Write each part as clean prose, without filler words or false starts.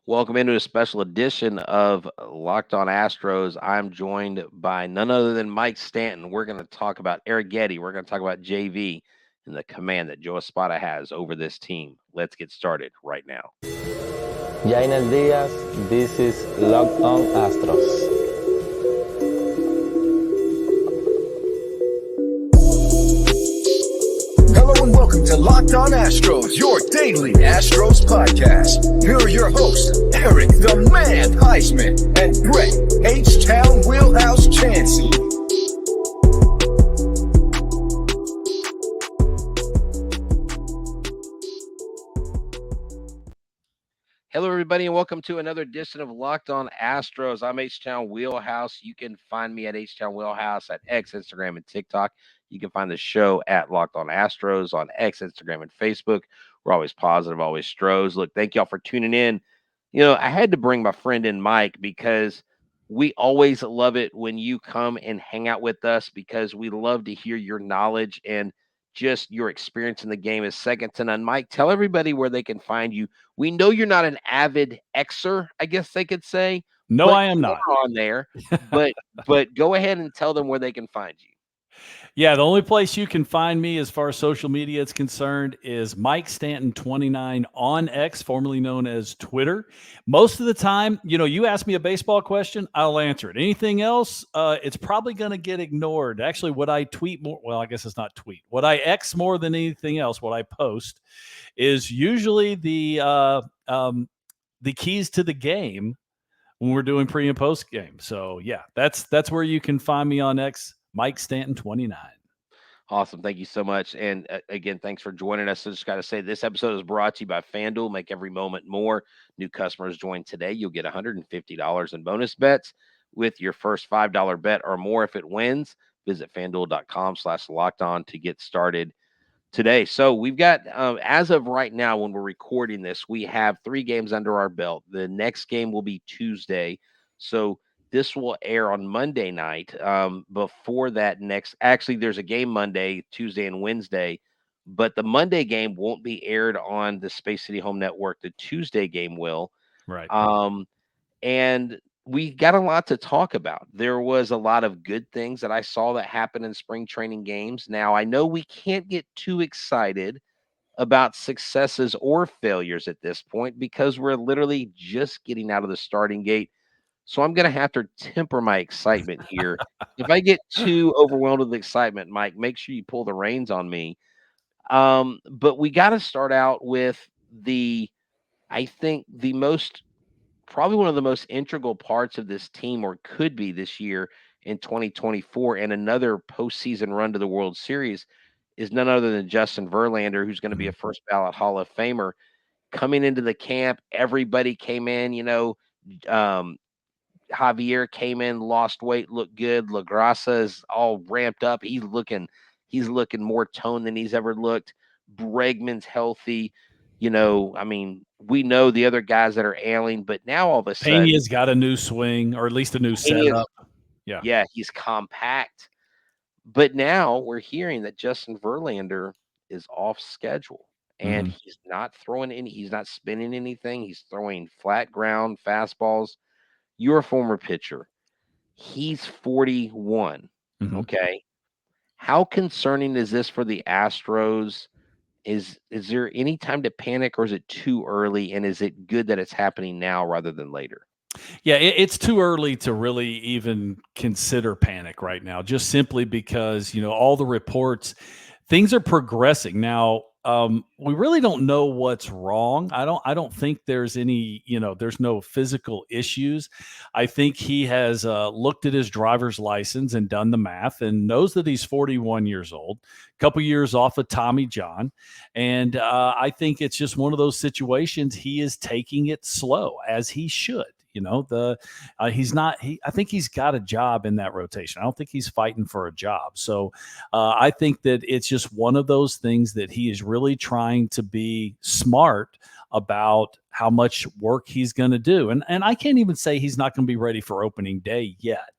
Welcome into a special edition of Locked On Astros. I'm joined by none other than Mike Stanton. We're going to talk about Arrighetti. We're going to talk about JV and the command that Joe Espada has over this team. Let's get started right now. Jainer Diaz, this is Locked On Astros. Hello and welcome to Locked On Astros, your daily Astros podcast. Here are your hosts, Eric the Man Huysman and Brett H-Town Wheelhouse Chancey. Hello, everybody, and welcome to another edition of Locked On Astros. I'm H-Town Wheelhouse. You can find me at H-Town Wheelhouse at X, Instagram, and TikTok. You can find the show at Locked On Astros on X, Instagram, and Facebook. We're always positive, always Stros. Look, thank y'all for tuning in. You know, I had to bring my friend in, Mike, because we always love it when you come and hang out with us because we love to hear your knowledge and just your experience in the game is second to none. Mike, tell everybody where they can find you. We know you're not an avid Xer, I guess they could say. No, I am not on there. But go ahead and tell them where they can find you. Yeah, the only place you can find me as far as social media is concerned is Mike Stanton 29 on X, formerly known as Twitter. Most of the time, you ask me a baseball question, I'll answer it. Anything else, it's probably going to get ignored. Actually, what I tweet more, well, I guess it's not tweet. What I X more than anything else, what I post is usually the keys to the game when we're doing pre and post game. So yeah, that's where you can find me on X. Mike Stanton 29. Awesome. Thank you so much. And again, thanks for joining us. I just got to say, this episode is brought to you by FanDuel. Make every moment more. New customers join today. You'll get $150 in bonus bets with your first $5 bet or more if it wins. Visit FanDuel.com/lockedon to get started today. So we've got, as of right now, when we're recording this, we have 3 games under our belt. The next game will be Tuesday. So this will air on Monday night. Before that actually, there's a game Monday, Tuesday, and Wednesday, but the Monday game won't be aired on the Space City Home Network. The Tuesday game will. Right. And we got a lot to talk about. There was a lot of good things that I saw that happen in spring training games. Now, I know we can't get too excited about successes or failures at this point because we're literally just getting out of the starting gate. So I'm going to have to temper my excitement here. If I get too overwhelmed with excitement, Mike, make sure you pull the reins on me. But we got to start out with I think probably one of the most integral parts of this team, or could be this year in 2024, and another postseason run to the World Series is none other than Justin Verlander, who's going to be a first ballot Hall of Famer. Coming into the camp, everybody came in, Javier came in, lost weight, looked good. LaGrassa is all ramped up. He's looking more toned than he's ever looked. Bregman's healthy. We know the other guys that are ailing, but now all of a sudden, Pena's got a new swing, or at least a new setup. Yeah, he's compact. But now we're hearing that Justin Verlander is off schedule, and he's not spinning anything. He's throwing flat ground fastballs. You're a former pitcher. He's 41. Okay. How concerning is this for the Astros? Is there any time to panic, or is it too early? And is it good that it's happening now rather than later? Yeah, it's too early to really even consider panic right now, just simply because, all the reports, things are progressing. Now, we really don't know what's wrong. I don't think there's any, there's no physical issues. I think he has looked at his driver's license and done the math and knows that he's 41 years old, a couple years off of Tommy John. And I think it's just one of those situations. He is taking it slow, as he should. I think he's got a job in that rotation. I don't think he's fighting for a job. So I think that it's just one of those things that he is really trying to be smart about how much work he's going to do. And I can't even say he's not going to be ready for opening day yet.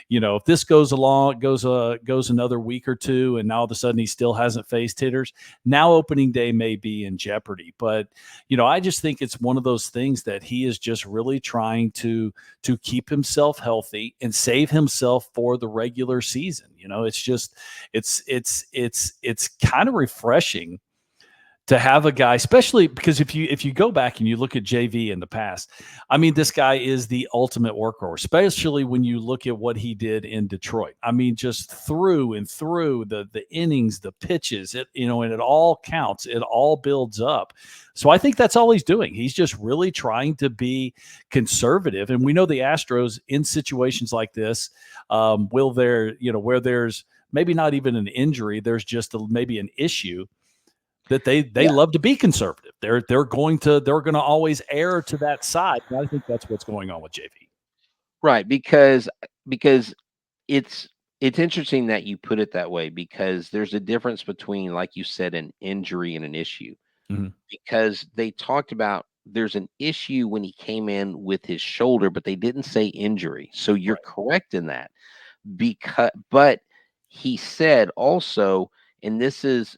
If this goes along, goes another week or two, and now all of a sudden he still hasn't faced hitters, now opening day may be in jeopardy. But I just think it's one of those things that he is just really trying to keep himself healthy and save himself for the regular season. It's just it's kind of refreshing to have a guy, especially because if you go back and you look at JV in the past, I mean, this guy is the ultimate workhorse, especially when you look at what he did in Detroit. I mean, just through and through the innings, the pitches, and it all counts. It all builds up. So I think that's all he's doing. He's just really trying to be conservative. And we know the Astros in situations like this, where there's maybe not even an injury, there's just maybe an issue, that they love to be conservative. They're going to always err to that side. And I think that's what's going on with JV. Right, because it's interesting that you put it that way, because there's a difference between, like you said, an injury and an issue. Mm-hmm. Because they talked about there's an issue when he came in with his shoulder, but they didn't say injury. So you're correct in that. But he said also, and this is,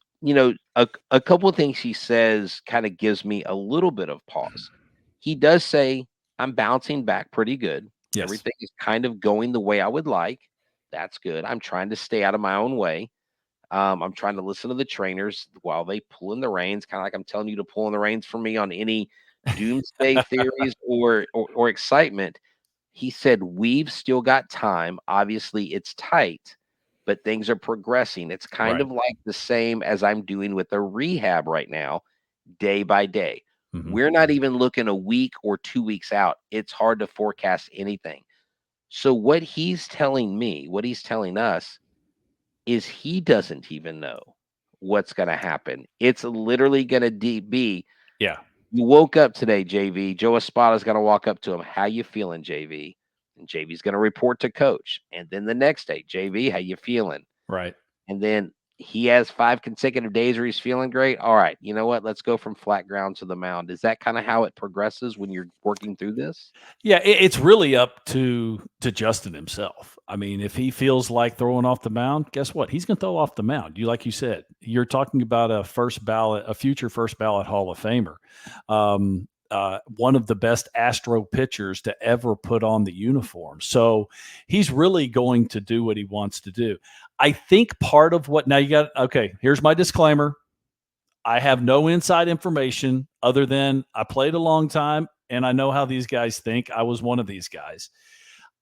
a couple of things he says kind of gives me a little bit of pause. He does say, I'm bouncing back pretty good. Yes. Everything is kind of going the way I would like. That's good. I'm trying to stay out of my own way. I'm trying to listen to the trainers while they pull in the reins, kind of like I'm telling you to pull in the reins for me on any doomsday theories or excitement. He said, we've still got time. Obviously, it's tight, but things are progressing. It's kind of like the same as I'm doing with the rehab right now, day by day. Mm-hmm. We're not even looking a week or 2 weeks out. It's hard to forecast anything. So what he's telling me, what he's telling us, is he doesn't even know what's going to happen. It's literally going to be, you woke up today, JV. Joe Espada's going to walk up to him. How you feeling, JV? And JV's going to report to coach. And then the next day, JV, how you feeling? Right. And then he has 5 consecutive days where he's feeling great. All right, you know what? Let's go from flat ground to the mound. Is that kind of how it progresses when you're working through this? Yeah, it's really up to Justin himself. I mean, if he feels like throwing off the mound, guess what? He's going to throw off the mound. Like you said, you're talking about a future first ballot Hall of Famer, one of the best Astro pitchers to ever put on the uniform. So he's really going to do what he wants to do. I think part of what here's my disclaimer. I have no inside information other than I played a long time and I know how these guys think. I was one of these guys.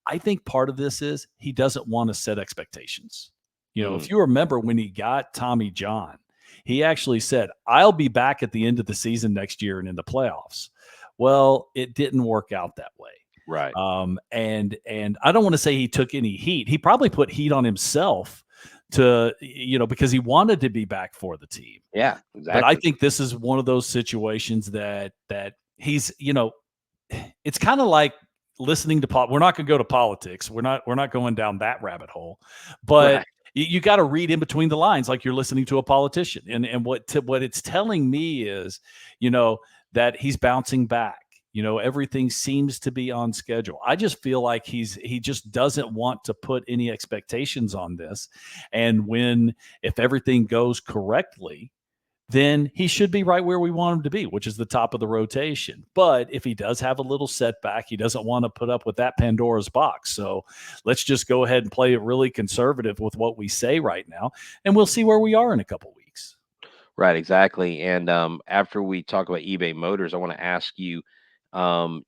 I think part of this is he doesn't want to set expectations. If you remember when he got Tommy John, he actually said, I'll be back at the end of the season next year and in the playoffs. Well, it didn't work out that way. Right. And I don't want to say he took any heat. He probably put heat on himself because he wanted to be back for the team. Yeah, exactly. But I think this is one of those situations that he's, it's kind of like listening to we're not going to go to politics. We're not going down that rabbit hole, but you got to read in between the lines, like you're listening to a politician. And what it's telling me is, that he's bouncing back. Everything seems to be on schedule. I just feel like he just doesn't want to put any expectations on this. And if everything goes correctly, then he should be right where we want him to be, which is the top of the rotation. But if he does have a little setback, he doesn't want to put up with that Pandora's box. So let's just go ahead and play it really conservative with what we say right now, and we'll see where we are in a couple weeks. Right, exactly. And after we talk about eBay Motors, I want to ask you,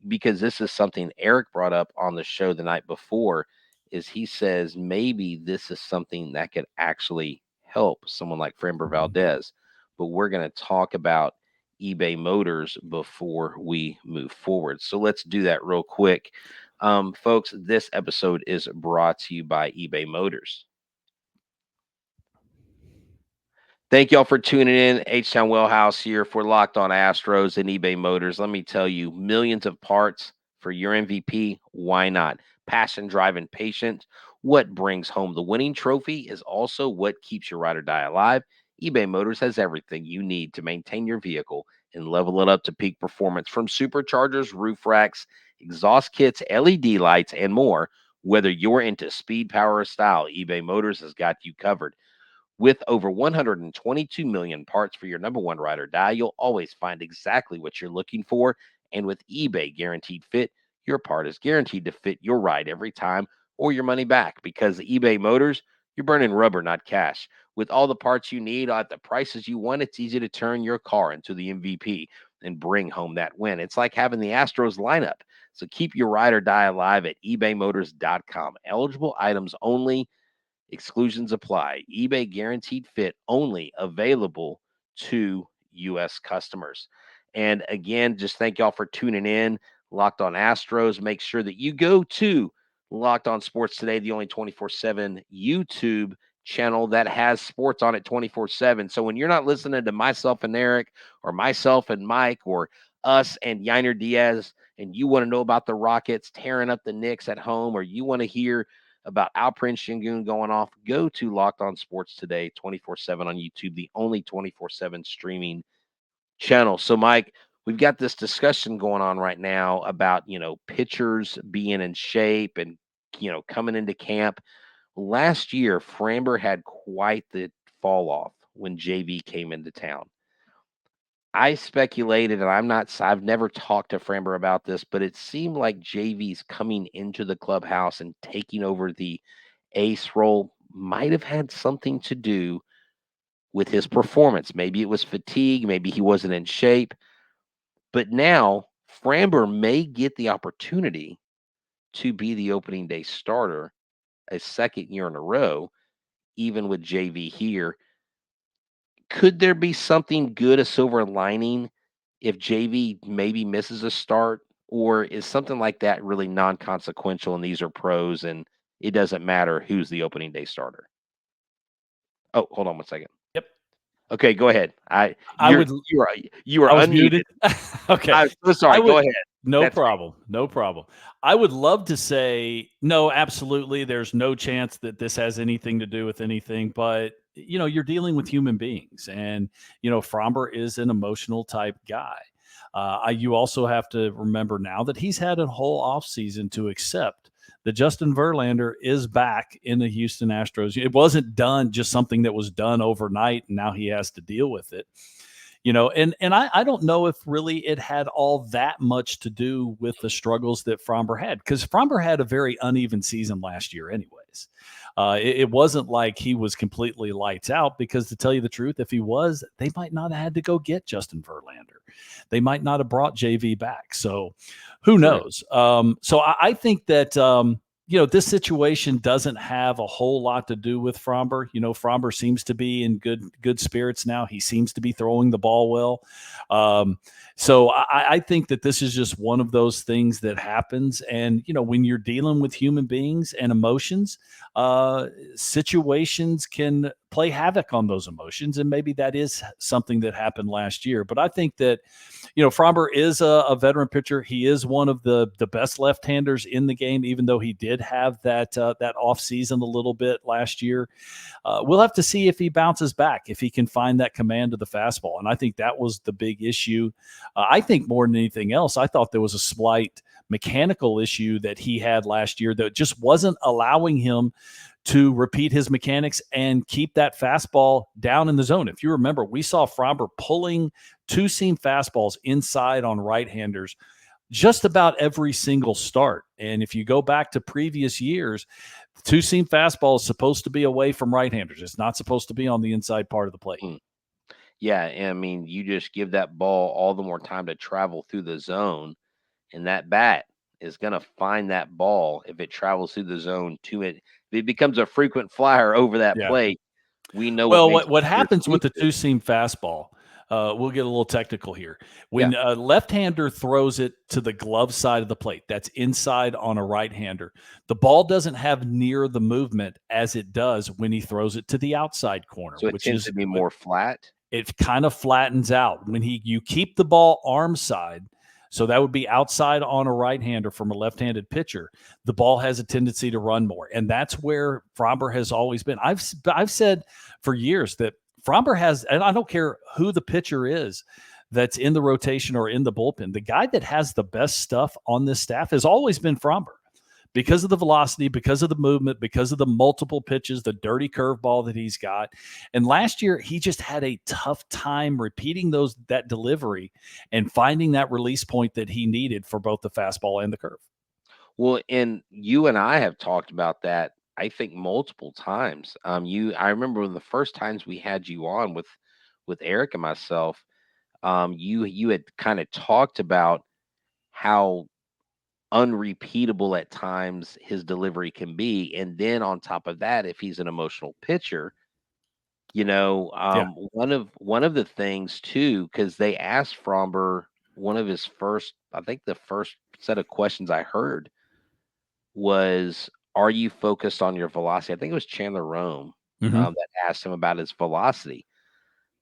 because this is something Eric brought up on the show the night before, is he says maybe this is something that could actually help someone like Framber Valdez. But we're going to talk about eBay Motors before we move forward. So let's do that real quick. Folks, this episode is brought to you by eBay Motors. Thank y'all for tuning in. H-Town Wellhouse here for Locked On Astros and eBay Motors. Let me tell you, millions of parts for your MVP. Why not? Passion, drive, and patience. What brings home the winning trophy is also what keeps your ride or die alive. eBay Motors has everything you need to maintain your vehicle and level it up to peak performance. From superchargers, roof racks, exhaust kits, LED lights, and more, whether you're into speed, power, or style, eBay Motors has got you covered. With over 122 million parts for your number one ride or die, you'll always find exactly what you're looking for. And with eBay Guaranteed Fit, your part is guaranteed to fit your ride every time or your money back. Because eBay Motors, you're burning rubber, not cash. With all the parts you need at the prices you want, it's easy to turn your car into the MVP and bring home that win. It's like having the Astros lineup. So keep your ride or die alive at ebaymotors.com. Eligible items only. Exclusions apply. eBay Guaranteed Fit only available to U.S. customers. And again, just thank y'all for tuning in. Locked On Astros. Make sure that you go to Locked On Sports Today, the only 24/7 YouTube channel that has sports on it 24/7. So when you're not listening to myself and Eric or myself and Mike or us and Yiner Diaz, and you want to know about the Rockets tearing up the Knicks at home, or you want to hear about Alperen Şengün going off, go to Locked On Sports Today 24/7 on YouTube, the only 24/7 streaming channel. So, Mike, we've got this discussion going on right now about, pitchers being in shape and, coming into camp. Last year, Framber had quite the fall off when JV came into town. I speculated, and I've never talked to Framber about this, but it seemed like JV's coming into the clubhouse and taking over the ace role might have had something to do with his performance. Maybe it was fatigue, maybe he wasn't in shape. But now Framber may get the opportunity to be the opening day starter a second year in a row, even with JV here. Could there be something good, a silver lining, if JV maybe misses a start, or is something like that really non-consequential and these are pros and it doesn't matter who's the opening day starter? Oh, hold on one second. Yep. Okay, go ahead. I You were I was unmuted. muted. Okay. I'm so sorry. Go ahead. No That's problem. No problem. I would love to say, no, absolutely. There's no chance that this has anything to do with anything, but you're dealing with human beings, and Framber is an emotional type guy. You also have to remember now that he's had a whole offseason to accept that Justin Verlander is back in the Houston Astros. It wasn't done, just something that was done overnight, and now he has to deal with it. And I don't know if really it had all that much to do with the struggles that Framber had, because Framber had a very uneven season last year anyways. It wasn't like he was completely lights out, because to tell you the truth, if he was, they might not have had to go get Justin Verlander. They might not have brought JV back. So who knows? So I think that, this situation doesn't have a whole lot to do with Framber. Framber seems to be in good spirits now. He seems to be throwing the ball well. So I think that this is just one of those things that happens. And, when you're dealing with human beings and emotions, situations can play havoc on those emotions. And maybe that is something that happened last year. But I think that, Framber is a veteran pitcher. He is one of the best left-handers in the game, even though he did have that off season a little bit last year. We'll have to see if he bounces back, if he can find that command of the fastball. And I think that was the big issue. I think more than anything else, I thought there was a slight mechanical issue that he had last year that just wasn't allowing him to repeat his mechanics and keep that fastball down in the zone. If you remember, we saw Framber pulling two-seam fastballs inside on right-handers just about every single start. And if you go back to previous years, two-seam fastball is supposed to be away from right-handers. It's not supposed to be on the inside part of the plate. Yeah, I mean, you just give that ball all the more time to travel through the zone, and that bat is going to find that ball if it travels through the zone to it. If it becomes a frequent flyer over that plate, we know. Well, what happens with the two-seam fastball, we'll get a little technical here. When a left-hander throws it to the glove side of the plate, that's inside on a right-hander, the ball doesn't have near the movement as it does when he throws it to the outside corner. So it tends to be more flat. It kind of flattens out. When you keep the ball arm side, so that would be outside on a right-hander from a left-handed pitcher, the ball has a tendency to run more. And that's where Framber has always been. I've said for years that Framber has, and I don't care who the pitcher is, that's in the rotation or in the bullpen. The guy that has the best stuff on this staff has always been Framber, because of the velocity, because of the movement, because of the multiple pitches, the dirty curveball that he's got. And last year, he just had a tough time repeating that delivery and finding that release point that he needed for both the fastball and the curve. Well, and you and I have talked about that, I think, multiple times. I remember one of the first times we had you on with Eric and myself. You had kind of talked about how unrepeatable at times his delivery can be, and then on top of that, if he's an emotional pitcher, Yeah. one of the things too, because they asked Fromber one of his first, I think the first set of questions I heard was, "Are you focused on your velocity?" I think it was Chandler Rome that asked him about his velocity,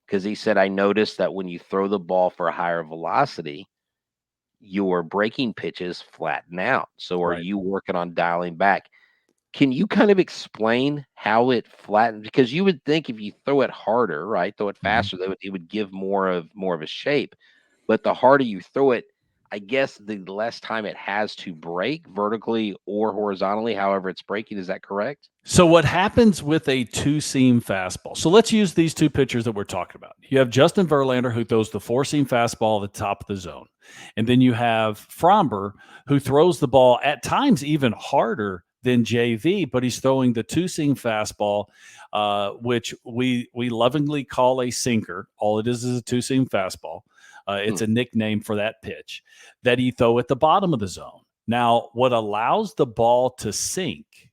because he said, "I noticed that when you throw the ball for a higher velocity, your breaking pitches flatten out. So are Right. you working on dialing back?" Can you kind of explain how it flattens? Because you would think if you throw it harder, right, throw it Mhm. faster, it would give more of a shape. But the harder you throw it, I guess the less time it has to break vertically or horizontally, however it's breaking. Is that correct? So what happens with a two-seam fastball? So let's use these two pitchers that we're talking about. You have Justin Verlander, who throws the four-seam fastball at the top of the zone. And then you have Framber, who throws the ball at times even harder than JV, but he's throwing the two-seam fastball, which we lovingly call a sinker. All it is a two-seam fastball. It's a nickname for that pitch that he throw at the bottom of the zone. Now, what allows the ball to sink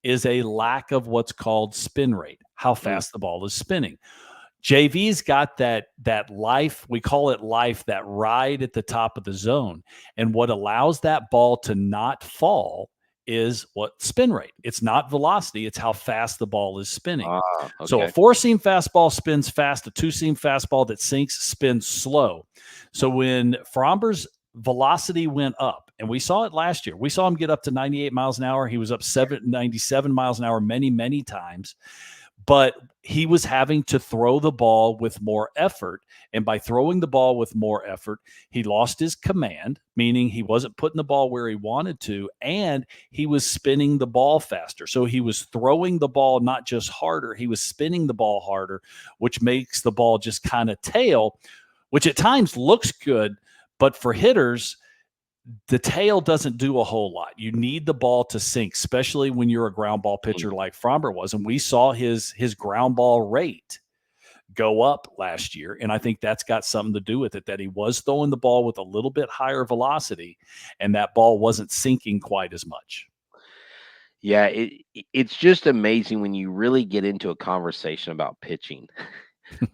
is a lack of what's called spin rate, how Mm. fast the ball is spinning. JV's got that life, we call it life, that ride at the top of the zone. And what allows that ball to not fall is what spin rate. It's not velocity, it's how fast the ball is spinning. Ah, So a okay. four-seam fastball spins fast, a two-seam fastball that sinks spins slow. So when Fromber's velocity went up, and we saw it last year, we saw him get up to 98 miles an hour. He was up 97 miles an hour many times, but he was having to throw the ball with more effort. And by throwing the ball with more effort, he lost his command, meaning he wasn't putting the ball where he wanted to, and he was spinning the ball faster. So he was throwing the ball not just harder, he was spinning the ball harder, which makes the ball just kind of tail, which at times looks good, but for hitters, the tail doesn't do a whole lot. You need the ball to sink, especially when you're a ground ball pitcher like Framber was. And we saw his ground ball rate go up last year. And I think that's got something to do with it, that he was throwing the ball with a little bit higher velocity and that ball wasn't sinking quite as much. Yeah, it's just amazing when you really get into a conversation about pitching.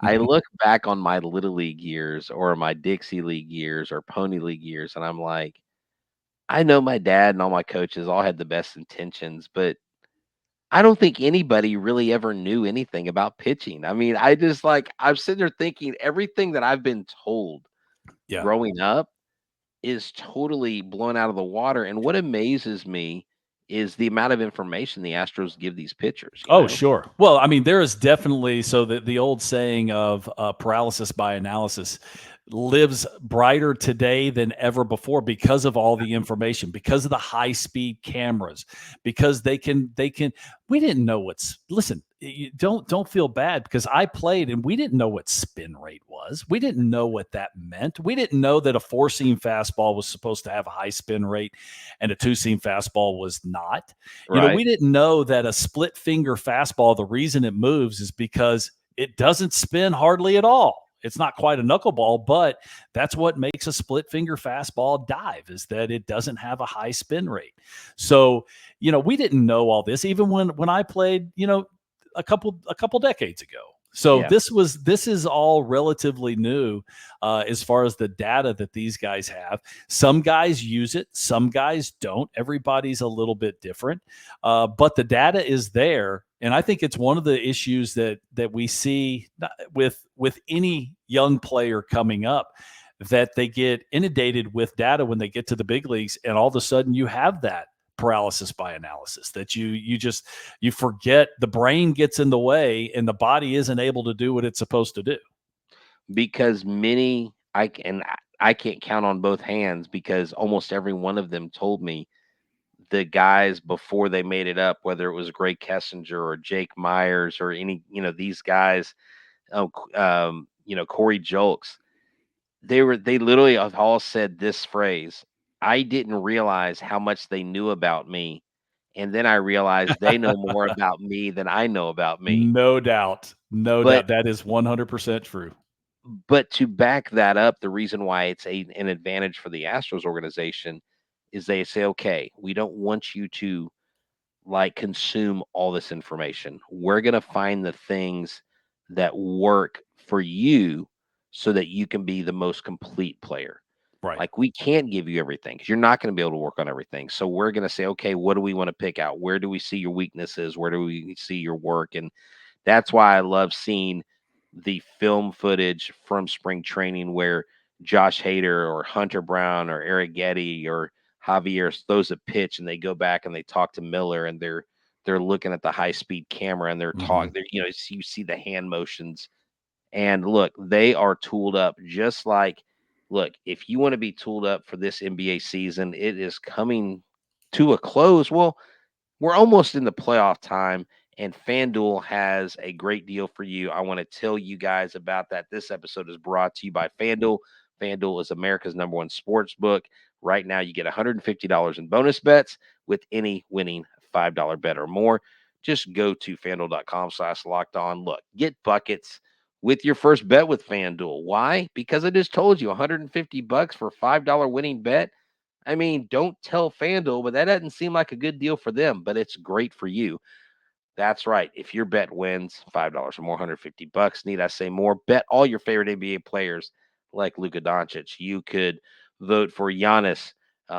I look back on my Little League years or my Dixie League years or Pony League years, and I'm like, I know my dad and all my coaches all had the best intentions, but I don't think anybody really ever knew anything about pitching. I mean, I'm sitting there thinking everything that I've been told Yeah. growing up is totally blown out of the water. And what amazes me is the amount of information the Astros give these pitchers, you Oh, know? sure. Well, I mean, there is definitely, so the old saying of paralysis by analysis lives brighter today than ever before because of all the information, because of the high speed cameras, because we didn't know listen, you don't feel bad, because I played and we didn't know what spin rate was. We didn't know what that meant. We didn't know that a four seam fastball was supposed to have a high spin rate and a two seam fastball was not. Right. We didn't know that a split finger fastball, the reason it moves is because it doesn't spin hardly at all. It's not quite a knuckleball, but that's what makes a split finger fastball dive, is that it doesn't have a high spin rate. So, we didn't know all this even when I played, a couple decades ago. So Yeah. this is all relatively new as far as the data that these guys have. Some guys use it, some guys don't. Everybody's a little bit different, but the data is there, and I think it's one of the issues that we see with any young player coming up, that they get inundated with data when they get to the big leagues, and all of a sudden you have that paralysis by analysis, that you forget, the brain gets in the way and the body isn't able to do what it's supposed to do. because I can't count on both hands because almost every one of them told me the guys before they made it up, whether it was Greg Kessinger or Jake Myers or any, these guys, Corey Julks, they literally have all said this phrase. I didn't realize how much they knew about me. And then I realized they know more about me than I know about me. No doubt. No But doubt. That is 100% true. but to back that up, the reason why it's an advantage for the Astros organization is they say, okay, we don't want you to like consume all this information. We're going to find the things that work for you so that you can be the most complete player. Right. Like we can't give you everything because you're not going to be able to work on everything. So we're going to say, okay, what do we want to pick out? Where do we see your weaknesses? Where do we see your work? And that's why I love seeing the film footage from spring training where Josh Hader or Hunter Brown or Arrighetti or Javier throws a pitch and they go back and they talk to Miller and they're looking at the high speed camera and they're talking. They're, you see the hand motions and look, they are tooled up just like. Look, if you want to be tooled up for this NBA season, it is coming to a close. Well, we're almost in the playoff time, and FanDuel has a great deal for you. I want to tell you guys about that. This episode is brought to you by FanDuel. FanDuel is America's #1 sports book. Right now, you get $150 in bonus bets with any winning $5 bet or more. Just go to FanDuel.com/locked on. Look, get buckets with your first bet with FanDuel. Why? Because I just told you $150 for a $5 winning bet. I mean, don't tell FanDuel, but that doesn't seem like a good deal for them, but it's great for you. That's right. If your bet wins $5 or more, $150, need I say more? Bet all your favorite NBA players like Luka Doncic. You could vote for Giannis.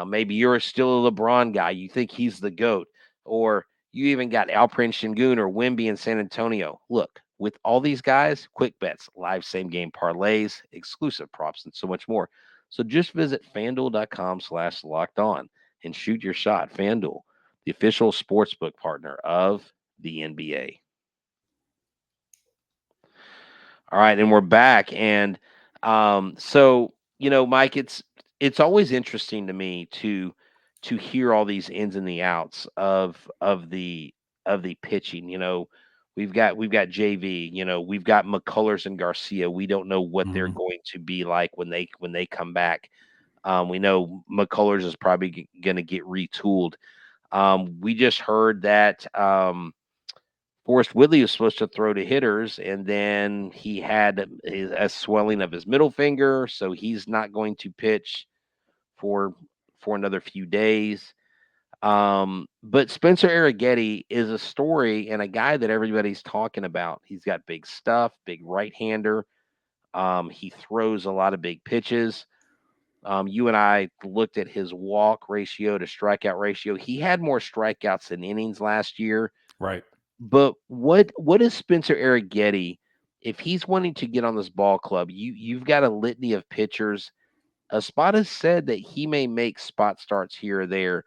Maybe you're still a LeBron guy. You think he's the GOAT. Or you even got Alperen Şengün or Wemby in San Antonio. Look, with all these guys, quick bets, live same game parlays, exclusive props, and so much more. So just visit fanduel.com/locked on and shoot your shot. FanDuel, the official sportsbook partner of the NBA. All right, and we're back. And so Mike, it's always interesting to me to hear all these ins and the outs of the pitching. We've got JV. We've got McCullers and Garcia. We don't know what they're going to be like when they come back. We know McCullers is probably going to get retooled. We just heard that. Forrest Whitley was supposed to throw to hitters, and then he had a swelling of his middle finger, so he's not going to pitch for another few days. But Spencer Arrighetti is a story and a guy that everybody's talking about. He's got big stuff, big right-hander. He throws a lot of big pitches. You and I looked at his walk ratio to strikeout ratio. He had more strikeouts than innings last year. Right. But what is Spencer Arrighetti if he's wanting to get on this ball club? You've got a litany of pitchers. Espada said that he may make spot starts here or there.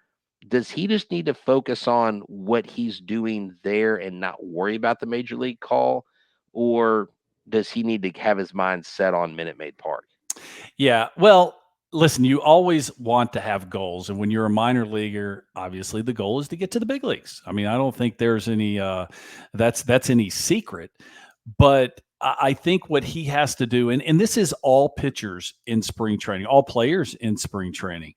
Does he just need to focus on what he's doing there and not worry about the major league call, or does he need to have his mind set on Minute Maid Park? Yeah. Well, listen, you always want to have goals. And when you're a minor leaguer, obviously the goal is to get to the big leagues. I mean, I don't think there's any that's any secret. But I think what he has to do, and this is all pitchers in spring training, all players in spring training,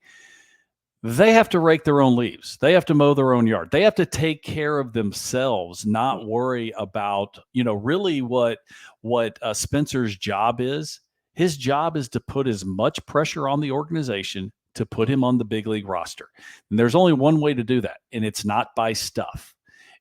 they have to rake their own leaves. They have to mow their own yard. They have to take care of themselves, not worry about, really what Spencer's job is. His job is to put as much pressure on the organization to put him on the big league roster. And there's only one way to do that, and it's not by stuff.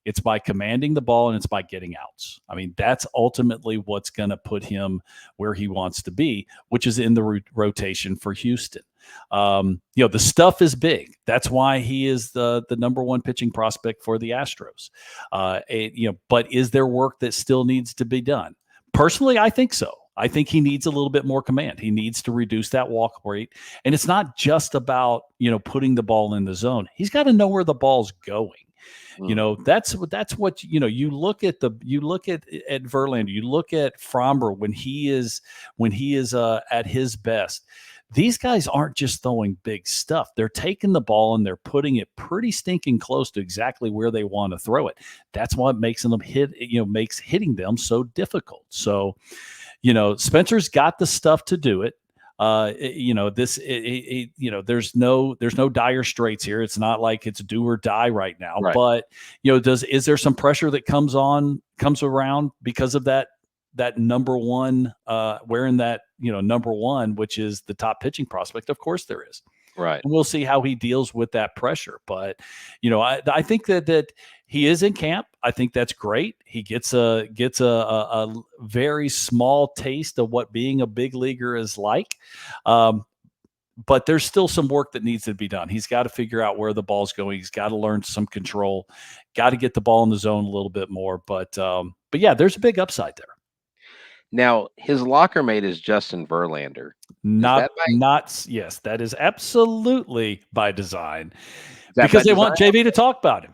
It's by commanding the ball, and it's by getting outs. I mean, that's ultimately what's going to put him where he wants to be, which is in the rotation for Houston. The stuff is big. That's why he is the #1 pitching prospect for the Astros. But is there work that still needs to be done? Personally, I think so. I think he needs a little bit more command. He needs to reduce that walk rate. And it's not just about, putting the ball in the zone. He's got to know where the ball's going. You know, that's what you look at at Verlander, you look at Framber when he is at his best. These guys aren't just throwing big stuff. They're taking the ball and they're putting it pretty stinking close to exactly where they want to throw it. That's what makes them makes hitting them so difficult. So, Spencer's got the stuff to do it. There's no dire straits here. It's not like it's do or die right now. Right. But is there some pressure that comes around because of that number one, wearing that number one, which is the top pitching prospect? Of course there is. Right. And we'll see how he deals with that pressure. But I think that he is in camp. I think that's great. He gets a very small taste of what being a big leaguer is like. But there's still some work that needs to be done. He's got to figure out where the ball's going. He's got to learn some control. Got to get the ball in the zone a little bit more. But yeah, there's a big upside there. Now, his locker mate is Justin Verlander. Yes, that is absolutely by design, because they want JV to talk about him.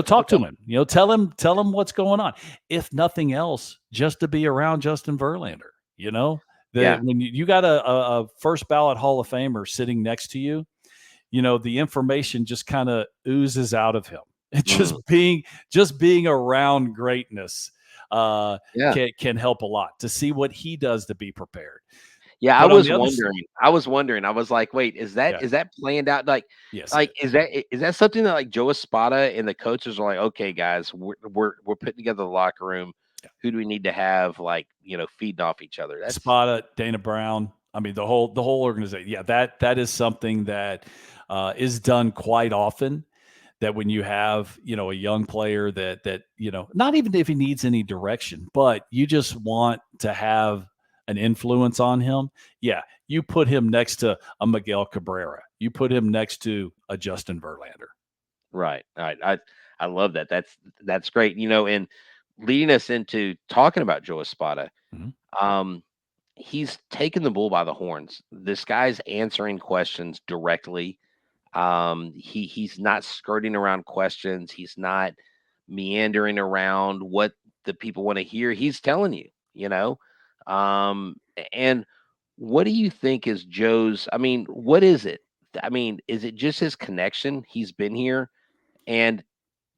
Talk to him. Tell him what's going on. If nothing else, just to be around Justin Verlander. When you got a first ballot Hall of Famer sitting next to you, the information just kind of oozes out of him. Just being around greatness can help a lot, to see what he does to be prepared. Yeah, I was wondering. I was like, wait, is that planned out? Like, yes, like is that something that like Joe Espada and the coaches are like, okay, guys, we're putting together the locker room. Yeah. Who do we need to have feeding off each other? That's Espada, Dana Brown. I mean, the whole organization. Yeah, that is something that is done quite often. That when you have, a young player that not even if he needs any direction, but you just want to have an influence on him. Yeah, you put him next to a Miguel Cabrera. You put him next to a Justin Verlander. Right. I love that. That's great. And leading us into talking about Joe Espada, he's taking the bull by the horns. This guy's answering questions directly. He's not skirting around questions. He's not meandering around what the people want to hear. He's telling you, and what do you think is Joe's? I mean, what is it? I mean, is it just his connection? He's been here, and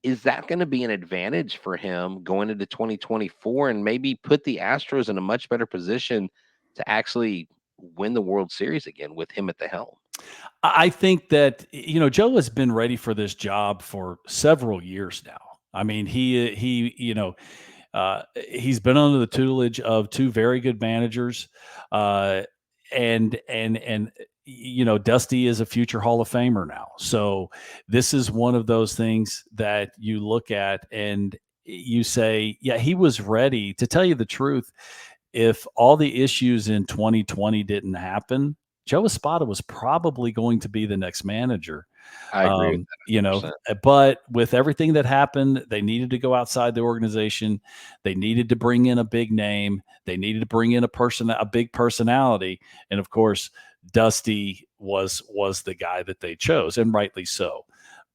is that going to be an advantage for him going into 2024 and maybe put the Astros in a much better position to actually win the World Series again with him at the helm? I think that, Joe has been ready for this job for several years now. I mean, he's been under the tutelage of two very good managers, and Dusty is a future Hall of Famer now. So this is one of those things that you look at and you say, yeah, he was ready. To tell you the truth, if all the issues in 2020 didn't happen, Joe Espada was probably going to be the next manager. I agree with that, but with everything that happened, they needed to go outside the organization. They needed to bring in a big name. They needed to bring in a big personality. And of course, Dusty was the guy that they chose, and rightly so.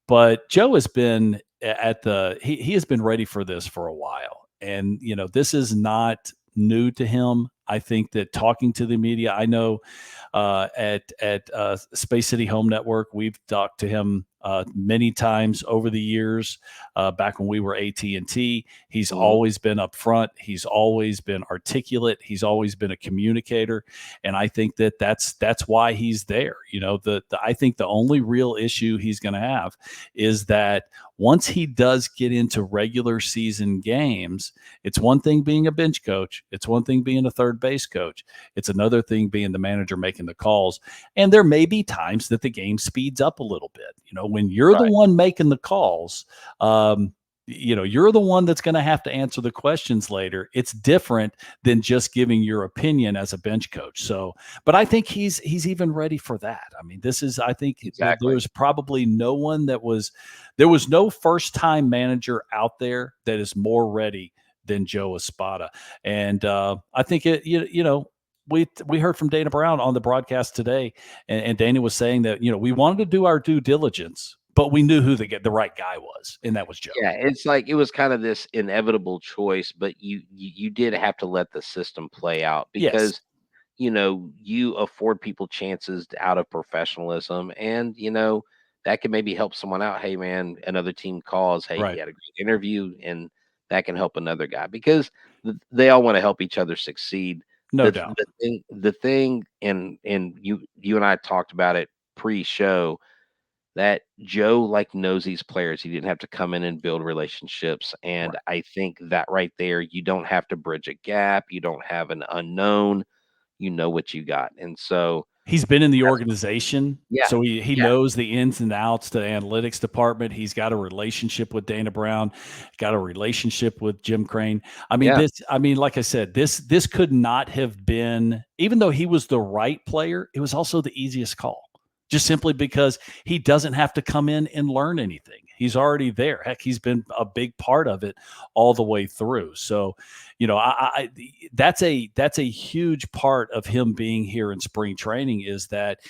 But Joe has been he has been ready for this for a while. And, this is not new to him. I think that talking to the media, I know at Space City Home Network, we've talked to him many times over the years. Back when we were AT&T, he's always been upfront. He's always been articulate. He's always been a communicator, and I think that's why he's there. I think the only real issue he's going to have is that once he does get into regular season games, it's one thing being a bench coach. It's one thing being a third base coach. It's another thing being the manager making the calls. And there may be times that the game speeds up a little bit. When you're the one making the calls, you're the one that's going to have to answer the questions later. It's different than just giving your opinion as a bench coach. So, but I think he's even ready for that. I mean, I think exactly. There was probably no one there was no first time manager out there that is more ready than Joe Espada. And I think we heard from Dana Brown on the broadcast today, and Dana was saying that, we wanted to do our due diligence but we knew who the right guy was, and that was Joe. Yeah, it's like it was kind of this inevitable choice, but you did have to let the system play out Yes. because you afford people chances out of professionalism, and that can maybe help someone out. Hey, man, another team calls. Hey, Right. he had a great interview, and that can help another guy because they all want to help each other succeed. No doubt. The thing, and you and I talked about it pre-show that Joe knows these players. He didn't have to come in and build relationships. And Right. I think that right there, you don't have to bridge a gap. You don't have an unknown. You know what you got. And so He's been in the organization, yeah, so he yeah, knows the ins and outs, the analytics department. He's got a relationship with Dana Brown, got a relationship with Jim Crane. yeah, Like I said, this could not have been, even though he was the right player, it was also the easiest call. Just simply because he doesn't have to come in and learn anything. He's already there. Heck, he's been a big part of it all the way through. So, that's a huge part of him being here in spring training is that,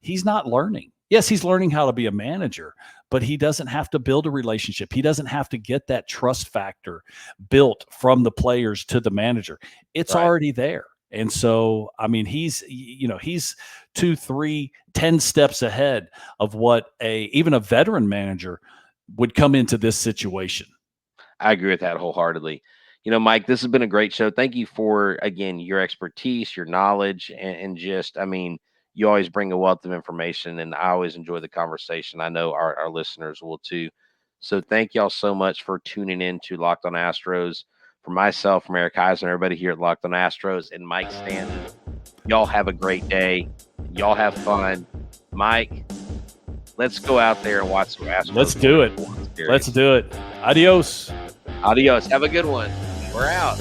he's not learning. Yes, he's learning how to be a manager, but he doesn't have to build a relationship. He doesn't have to get that trust factor built from the players to the manager. It's right. already there. And so, he's 2, 3, 10 steps ahead of what even a veteran manager would come into this situation. I agree with that wholeheartedly. Mike, this has been a great show. Thank you for, again, your expertise, your knowledge, and just, you always bring a wealth of information, and I always enjoy the conversation. I know our listeners will too. So thank y'all so much for tuning in to Locked on Astros. For myself, from Eric Huysman, everybody here at Locked on Astros, and Mike Stanton, y'all have a great day. Y'all have fun. Mike, let's go out there and watch some Astros. Let's do it. Let's do it. Adios. Adios. Have a good one. We're out.